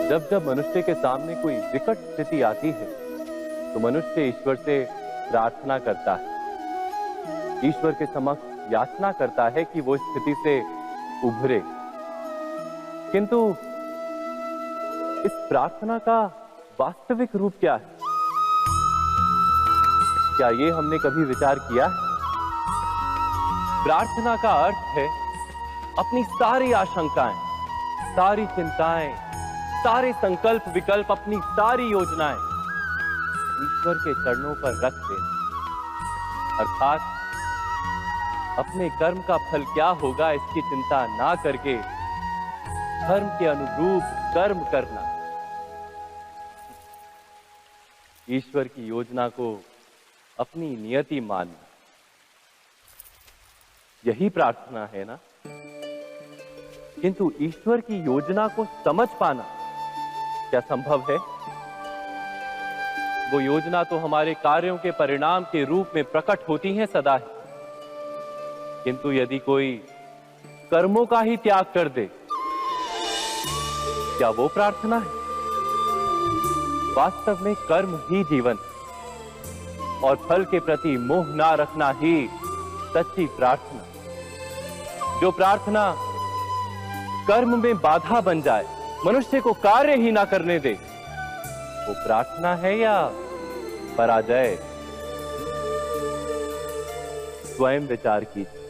जब जब मनुष्य के सामने कोई विकट स्थिति आती है तो मनुष्य ईश्वर से प्रार्थना करता है, ईश्वर के समक्ष याचना करता है कि वो स्थिति से उभरे। किंतु इस प्रार्थना का वास्तविक रूप क्या है? क्या ये हमने कभी विचार किया है? प्रार्थना का अर्थ है अपनी सारी आशंकाएं, सारी चिंताएं, सारे संकल्प विकल्प, अपनी सारी योजनाएं ईश्वर के चरणों पर रख देना, अर्थात अपने कर्म का फल क्या होगा इसकी चिंता ना करके धर्म के अनुरूप कर्म करना, ईश्वर की योजना को अपनी नियति मानना, यही प्रार्थना है ना। किंतु ईश्वर की योजना को समझ पाना क्या संभव है? वो योजना तो हमारे कार्यों के परिणाम के रूप में प्रकट होती है सदा ही, किंतु यदि कोई कर्मों का ही त्याग कर दे, क्या वो प्रार्थना है? वास्तव में कर्म ही जीवन और फल के प्रति मोह ना रखना ही सच्ची प्रार्थना। जो प्रार्थना कर्म में बाधा बन जाए, मनुष्य को कार्य ही ना करने दे, वो प्रार्थना है या पराजय? स्वयं विचार कीजिए।